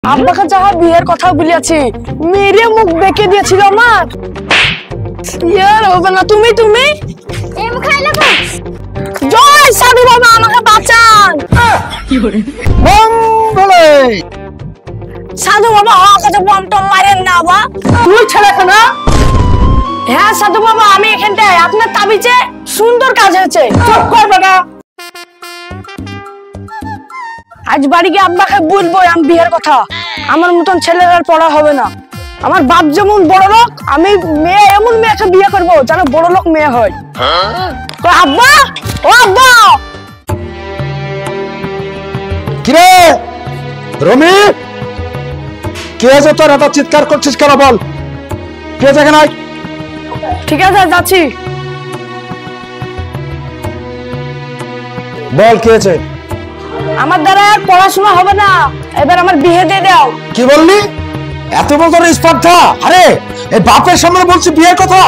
আব্বাকে যাহা বিয়ের কথা বলিয়াছি মেরে মুখ বেঁকে দিয়েছিল আমার। ইয়ার হবে না। তুমি তুমি জয় সাধু বাবা আমাকে বাঁচান। সাধু বাবা আমার কাছে বম টম মারেন না বাবা। তুই ছেলে না? হ্যাঁ সাধু বাবা আমি এখানটায় আপনার তাবিজে সুন্দর কাজ হয়েছে। চুপ কর বেটা। আজ বাড়ি গিয়ে আব্বাকে বলবো আমি বিয়ের কথা। আমার মতন ছেলের আর পড়া হবে না। আমার বাপ যেমন বড় লোক আমি মেয়ে এমন মেয়েকে বিয়ে করবো যেন বড় লোক মেয়ে হয়। আব্বা ও আব্বা। কিরে রমি কে আছে তোর এত চিৎকার করছিস কেন বল? কে আছে নাই? ঠিক আছে যাচ্ছি। বল কে আছে? আমার দ্বারা আর পড়াশোনা হবে না, এবার আমার বিয়ে দিয়ে দাও। কি বললি? এত বছর স্পর্ধা? আরে এই বাপের সামনে বলছি বিয়ের কথা?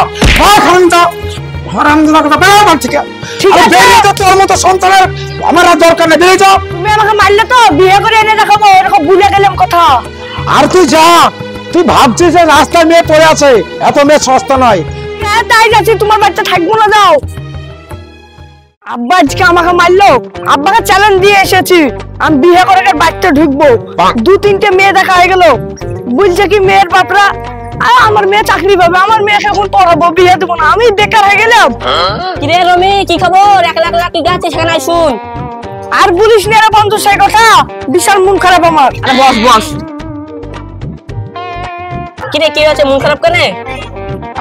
ঠিক আছে তোর মতো সন্তানের আমার আর দরকার নেই। বেরিয়ে যাও। তুমি আমাকে মারলে তো বিয়ে করে এনে দেখাবো এরকম ভুলে গেলাম কথা। আর তুই যা, তুই ভাবছিস যে রাস্তায় মেয়ে পড়ে আছে, এত মেয়ে সস্তা নয়। হ্যাঁ তাই যাচ্ছি, তোমার বাচ্চা থাকবো না যাও। আব্বা আজকে আমাকে মারলো, আব্বাকে চ্যালেঞ্জ দিয়ে এসেছি আমি বিয়ে করে বাড়িতে ঢুকবো। দু তিনটে মেয়ে দেখা হয়ে গেল, বলছে কি মেয়ের বাপরা আমার মেয়ে চাকরি পাবে, আমার মেয়েকে এখন পড়াবো, বিয়ে দেবো না। আমি বেকার হয়ে গেলাম। কিরে রমি কি খবর? একলা একলা কি গাছে সেখানে শুন। আর বলিস না রে বন্ধু সেই কথা, বিশাল মন খারাপ আমার। আরে বস বস। কিরে কি হয়েছে, মন খারাপ কেন?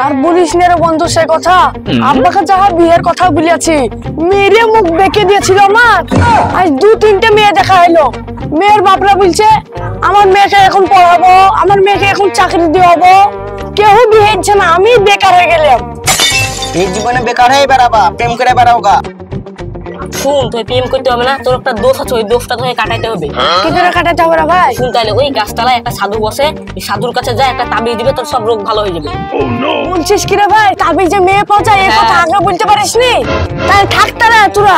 আর বলিস না রে বন্ধু সেই কথা, আব্বাকে যাহা বিয়ের কথা বলিয়াছি মেরে মুখ বেঁকে দিয়েছিল আমার। আজ দু তিনটে মেয়ে দেখা হলো, মেয়ের বাপরা বলছে আমার মেয়েকে এখন পড়াবো, আমার মেয়েকে এখন চাকরি দেওয়াবো, কেউ বিয়ে হচ্ছে না। আমি বেকার হয়ে গেলাম। এই জীবনে বেকার হয়ে বেড়াবা, প্রেম করে বেড়াও গা। শুন তুই প্রেম করতে হবে না, তোর একটা দোষ আছে, ওই দোষটা তোকে কাটাইতে হবে। কি করে কাটাতে হবে রে ভাই? শুন তাহলে ওই গাছতলায় একটা সাধু বসে, ওই সাধুর কাছে যা একটা তাবিজ দিবে, তোর সব রোগ ভালো হয়ে যাবে। বলছিস কি রে ভাই? তাবিজ যে মেয়ে পাওয়া যায় এই কথা আগে বলতে পারিস নি? তাই থাকতে রে তোরা।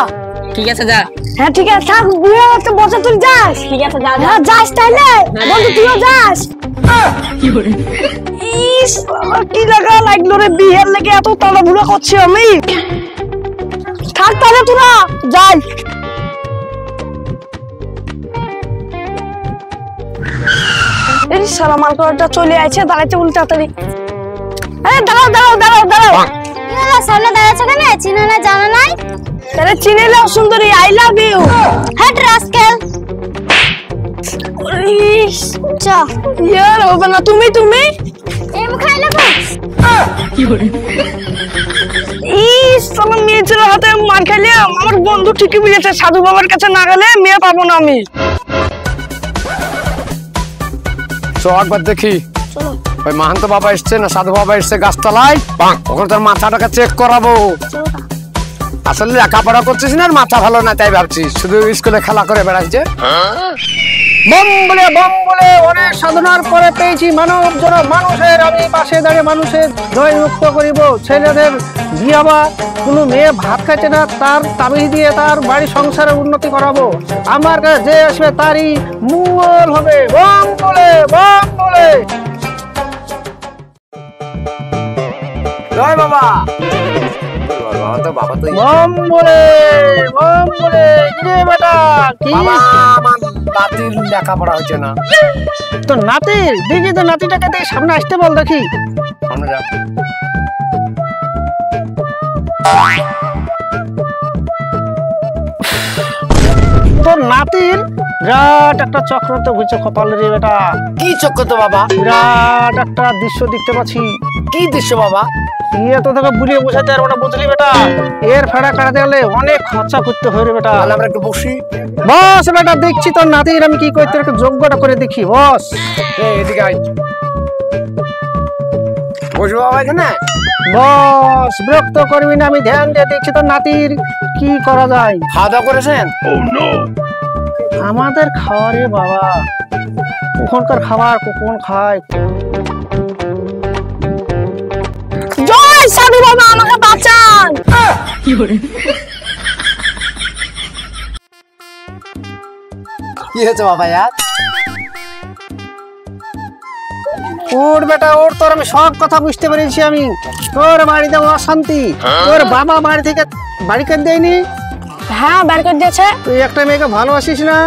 ঠিক আছে যা। হ্যাঁ ঠিক আছে থাক, বিয়ে করতে বসে তুই যাস। ঠিক আছে যা যা। হ্যাঁ যাস তাহলে বন্ধু, তুইও যাস। কি করে ইস আমার কি লাগা লাগলো রে, বিয়ের লেগে এত তাড়াহুড়ো করছি আমি। থাক তাহলে তোরা যাই। এই সারা মালকড়টা চলে আইছে, দাঁড়াইতে বলতে তাড়াতাড়ি। আরে দাঁড়াও দাঁড়াও দাঁড়াও দাঁড়াও। সামনে দাঁড়াচ্ছ কেন? চিনো না জানো নাই? তাহলে চিনে নাও সুন্দরী, আই লাভ ইউ। হ্যাট রাস্কেল। চা ইয়ার হবে না। তুমি তুমি এম খাইলে বস। কি করে ইস আমার মেয়ে ছেলের হাতে মার খাইলাম। আমার বন্ধু ঠিকই বুঝেছে, সাধু বাবার কাছে না গেলে মেয়ে পাবো না আমি। একবার দেখি ওই মাহান্ত বাবা এসছে না সাধু বাবা এসছে গাছতলায়, ওখানে তোর মাথাটাকে চেক করাবো। আসলে লেখাপড়া করছিস না, আর মাথা ভালো না তাই ভাবছিস, শুধু স্কুলে খেলা করে বেড়াচ্ছে। বম বলে অনেক সাধনার পরে পেয়েছি মানব জন মানুষের, আমি পাশে দাঁড়িয়ে মানুষের জয় মুক্ত করিব। ছেলেদের বিয়াবা কোনো মেয়ে ভাত খাচ্ছে না, তার তাবিজ দিয়ে তার বাড়ি সংসারের উন্নতি করাবো। আমার কাছে যে আসবে তারই মঙ্গল হবে। বম বলে জয় বাবা। বম বলে বেটা কি নাতির লেখাপড়া হচ্ছে না তো? নাতির দেখি তো, নাতিটাকে দেখি সামনে আসতে বল দেখি। তোর নাতির বিরাট একটা চক্রান্ত হয়েছে কপালে রে বেটা। কি চক্রান্ত বাবা? বিরাট একটা দৃশ্য দেখতে পাচ্ছি। কি দৃশ্য বাবা? ইয়ে তো তোকে বুঝিয়ে বোঝাতে পারবো না, বুঝলি বেটা। এর ফেড়া কাটাতে গেলে অনেক খরচা করতে হয় রে বেটা। আমরা একটু বসি। বস বেটা, দেখছি তোর নাতির আমি কি করতে একটু যোগ্যটা করে দেখি। বস এদিকে আয়, বসবো বাবা এখানে। বস বিরক্ত করবি না, আমি ধ্যান দিয়ে দেখছি তোর নাতির কি করা যায়। খাওয়া দাওয়া করেছেন? আমাদের খাওয়ারে বাবা, কখনকার খাবার কখন খায়। জয় সাধু বাবা আমাকে বাঁচান। কি করে কি হয়েছে বাবা? ওর বেটা ওর, তোর আমি সব কথা বুঝতে পেরেছি আমি। তোর বাড়িতে অশান্তি, তোর বাবা বাড়ি থেকে বাড়ি করে দেয়নি। হ্যাঁ বের করে দিয়েছে। তুই একটা মেয়েকে ভালোবাসিস না?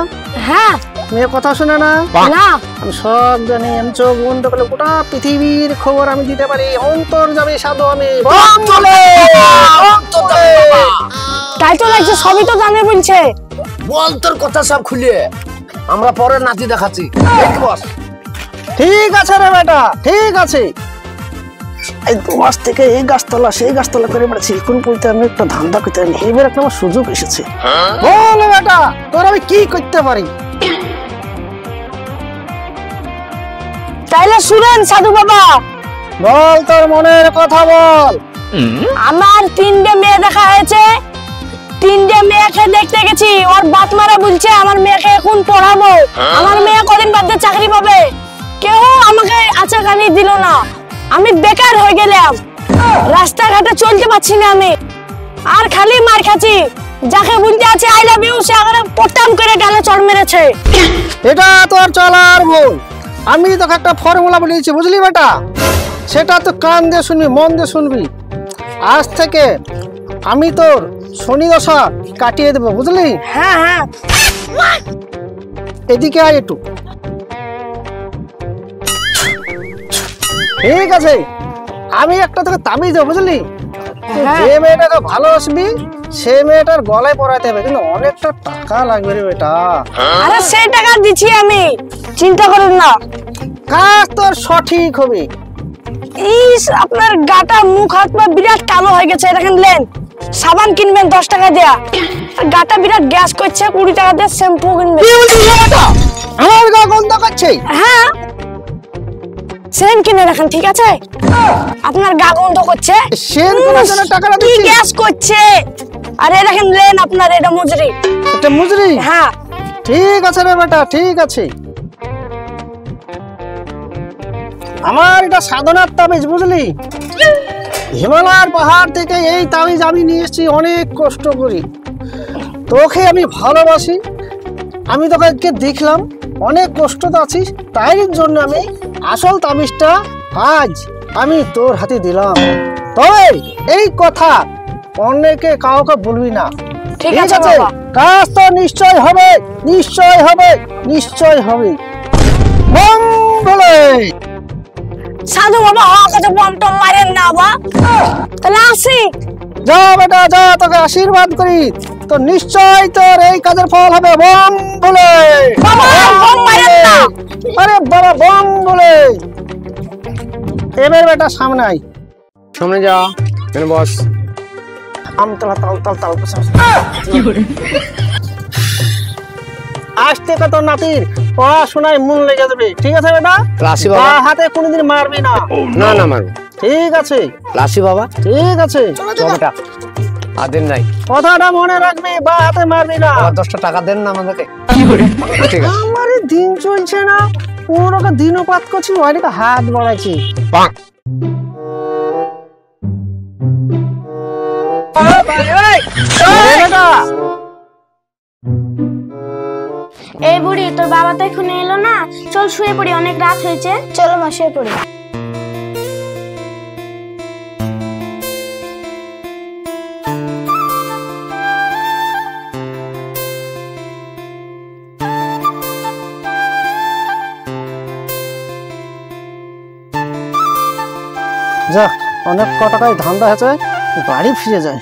হ্যাঁ। মেয়ে কথা শোনে না? না। আমি সব জানি। আমি চোখ বন্ধ করলে গোটা পৃথিবীর খবর আমি দিতে পারি। অন্তর যাবে সাধু আমি। তাই তো লাগছে, সবই তো জানে বলছে। বল তোর কথা সব খুলে, আমরা পরে নাতি দেখাচ্ছি। বস ঠিক আছে রে বেটা, ঠিক আছে। এই 2 মাস থেকে এই গাছতলা সেই গাছতলা করে বেড়াচ্ছি। কোন বলতে আমি একটা ধান্দা করতে পারি, এবার একটা আমার সুযোগ এসেছে। বল বেটা, তোর আমি কি করতে পারি? তাইলে শুনেন সাধু বাবা, বল তোর মনের কথা বল। আমার 3টে মেয়ে দেখা হয়েছে। 3টে মেয়েকে দেখতে গেছি, ওর বাপ মারা বলছে আমার মেয়েকে এখন পড়াবো। আমার মেয়ে কদিন বাদে চাকরি পাবে, কেউ আমাকে আচার কানি দিল না। আমি বেকার হয়ে গেলাম, রাস্তাঘাটে চলতে পারছি না আমি, আর খালি মার খাচ্ছি। যাকে বলতে আছে আই লাভ ইউ, সে আগে পটাম করে গালে চড় মেরেছে। এটা তোর চলার ভুল। আমি তোকে একটা ফর্মুলা বলেছি, বুঝলি বেটা? সেটা তো কান দিয়ে শুনবি, মন দিয়ে শুনবি। আজ থেকে আমি তোর শনি দশা কাটিয়ে দেবো, বুঝলি? হ্যাঁ হ্যাঁ। এদিকে আয় একটু। ঠিক আছে, আমি একটা তোকে তাবিজ দেবো, বুঝলি? তুই যে মেয়েটাকে ভালোবাসবি সে মেয়েটার গলায় পরাইতে হবে, কিন্তু অনেকটা টাকা লাগবে রে বেটা। আরে সেই টাকা দিচ্ছি আমি, চিন্তা করেন না। কাজ তোর সঠিক হবে। ইস, আপনার গাটা মুখ হাত পা বিরাট কালো হয়ে গেছে। দেখেন লেন, সাবান কিনবেন 10 টাকা দেয়া, আর গাটা বিরাট গ্যাস করছে 20 টাকা দিয়ে শ্যাম্পু কিনবেন। আমার গা গন্ধ করছে। হ্যাঁ, সেন কিনে রাখেন, ঠিক আছে? আপনার গা গন্ধ করছে, সেন কেনার জন্য টাকাটা কি দিচ্ছি। গ্যাস করছে। আরে দেখেন লেন, আপনার এটা মজুরি। এটা মজুরি? হ্যাঁ। ঠিক আছে রে বেটা, ঠিক আছে। আমার এটা সাধনার তাবিজ, বুঝলি? হিমালয়ের পাহাড় থেকে এই তাবিজ আমি নিয়ে এসেছি অনেক কষ্ট করি। তোকে আমি ভালোবাসি, আমি তোকে দেখলাম অনেক কষ্ট তো আছিস, তাই জন্য আমি আসল তাবিজটা আজ আমি তোর হাতে দিলাম। তবে এই কথা অনেকে কাউকে বলবি না, ঠিক আছে বাবা। কাজ তো নিশ্চয় হবে, নিশ্চয় হবে, নিশ্চয় হবে। বম বলে। সাধু বাবা আমার কাছে বম টম মারেন না বাবা, তাহলে আসি। যা বেটা যা, তোকে আশীর্বাদ করি, তো নিশ্চয় তোর এই কাজের ফল হবে। বম বলে। বাবা বম মারেন না। আরে বাবা বম বলে। এবার বেটা সামনে আয়। সামনে যা, এখানে বস। আমতলা তাল তাল তাল বসে। আজ থেকে তোর নাতির পড়াশোনায় মন লেগে যাবে, ঠিক আছে বেটা? রাশি বাবা। বা হাতে কোনোদিন মারবি না। না না মারবো। ঠিক আছে, রাশি বাবা। ঠিক আছে। চল বেটা, আর দেন নাই। কথাটা মনে রাখবি, বা হাতে মারবি না। আবার 10টা টাকা দেন না আমাদেরকে। ঠিক আছে। আমার এই দিন চলছে না, কোনো দিনপাত করছি, ওইদিকে হাত বাড়াইছি। পাক। এই বুড়ি, তোর বাবা তো এখন এলো না, চল শুয়ে পড়ি, অনেক রাত হয়েছে। চলো মা, শুয়ে পড়ি। যা, অনেক ক টাকায় ধান্দা হয়েছে, বাড়ি ফিরে যায়।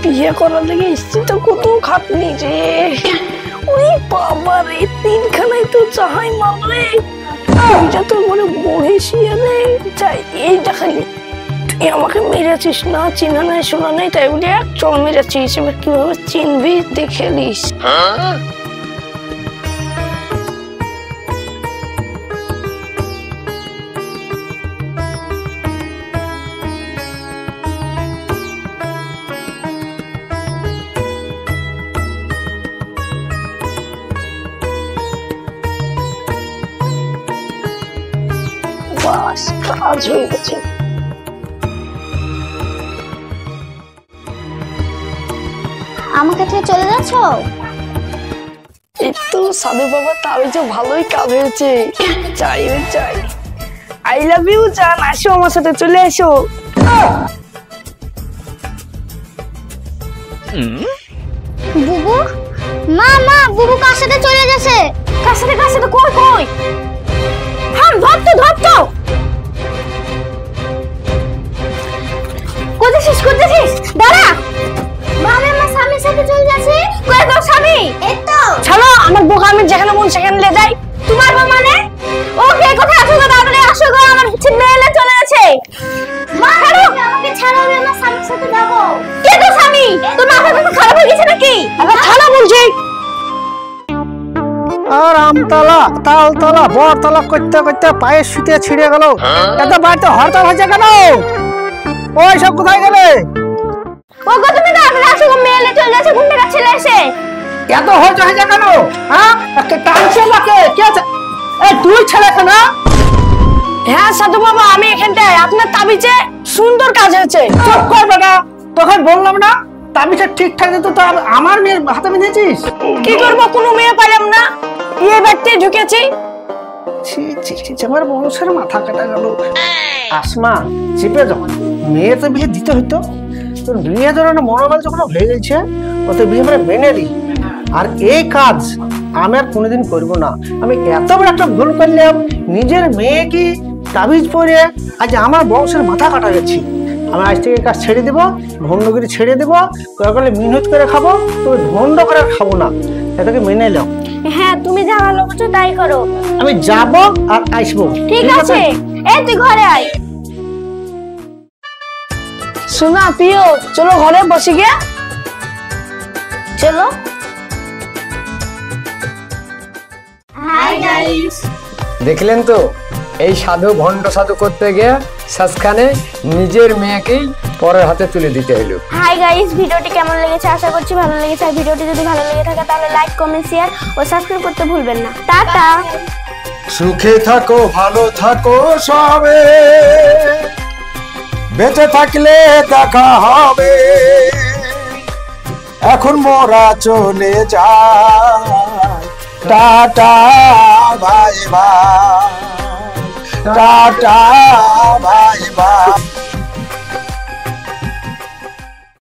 বিয়ে করার লেগে এসছি তো কত খাটনি রে, ওরে বাবা রে, তিনখানাই তো চাহাই মামলে। এটা তো বড় মহেশিয়া রে। যাই এই দেখালি, তুই আমাকে মেরেছিস না, চিনা নাই শোনা নাই, তাই বলে এক চল মেরেছিস। এবার কিভাবে চিনবি দেখে নিস। বাস, কাজ হয়ে গেছে। আমার কাছে চলে যাচ্ছ? এই তো সাধু বাবা, তাহলে যে ভালোই কাজ হয়েছে। চাই চাই, আই লাভ ইউ জান, আসো আমার সাথে, চলে এসো। বুবু, মা মা, বুবু কার সাথে চলে গেছে? কার সাথে কার সাথে? কই কই? হ্যাঁ ধরতো ধরতো। কোথাছিস কোথাছিস? দাঁড়া। মামা আমার স্বামীর সাথে চলে যাচ্ছে। কই তোর স্বামী? এই তো। ছাড়ো আমার বোকা, আমি যেখানে মন সেখানে নিয়ে যাই। তোমার বউ মানে? ওকে কোথায় আছো গো? তাড়াতাড়ি আসো গো, আমার মেয়েলে চলে গেছে। মা ছাড়ো, আমাকে ছাড়ো, আমি আমার স্বামীর সাথে যাব। কে তোর স্বামী? তোর মাথা তো খারাপ হয়ে গেছে নাকি? আরে ছাড়ো বলছি। আর আমতলা, তালতলা, বড়তলা করতে করতে পায়ে শুতে ছিঁড়ে গেল। এত বাড়িতে হরতাল হয়েছে কেন? ওই সব কোথায় গেলে? ও গো তুমি তাড়াতাড়ি আসো গো, মেয়েলে চলে যাচ্ছে, ঘুম থেকে ছেলে এসে। এত হয়েছে হয়েছে কেন? হ্যাঁ, একটা টানছে নাকি? কি আছে? এই তুই ছেলে কেন? হ্যাঁ সাধু বাবা, আমি এখানটায় আপনার তাবিজে সুন্দর কাজ হয়েছে। চুপ কর বেটা, তোকে বললাম না তাবিজটা ঠিকঠাক দিত, তো আমার মেয়ের হাতে মিলেছিস? কি করবো, কোনো মেয়ে পাইলাম না, বিয়ে বাড়িতে ঢুকেছি। ছি ছি ছি, আমার বংশের মাথা কাটা গেল। আসমা চেপে যাও, মেয়ে তো বিয়ে দিতে হইতো। তোর বিয়ে ধরনের মনোবল যখন হয়ে গেছে, ওতে বিয়ে আমরা মেনে দিই। আর এই কাজ আমি আর কোনোদিন করব না। আমি এত বড় একটা ভুল করলাম, নিজের মেয়েকে তাবিজ পরে আজ আমার বংশের মাথা কাটা গেছি। আমি আজ থেকে কাজ ছেড়ে দেবো, ভণ্ডগিরি ছেড়ে দেবো, করলে মিনহুত করে খাবো, তবে ভণ্ড করে খাবো না। এটাকে মেনে নাও। হ্যাঁ তুমি যা ভালো বুঝো তাই করো। আমি যাব আর আসবো। ঠিক আছে, এই তুই ঘরে আয়। শোনা প্রিয়, চলো ঘরে বসে গিয়ে। চলো। Hi guys. দেখলেন তো, এই সাধু ভণ্ড সাধু করতে গিয়ে শেষখানে নিজের মেয়েকেই পরের হাতে তুলে দিতে হলো। হাই গাইস, ভিডিওটি কেমন লেগেছে? আশা করছি ভালো লেগেছে। আর ভিডিওটি যদি ভালো লেগে থাকে তাহলে লাইক, কমেন্ট, শেয়ার ও সাবস্ক্রাইব করতে ভুলবেন না। টাটা। সুখে থাকো, ভালো থাকো সবে, বেঁচে থাকলে দেখা হবে। এখন মোরা চলে যাই, tata bye bye, tata bye bye.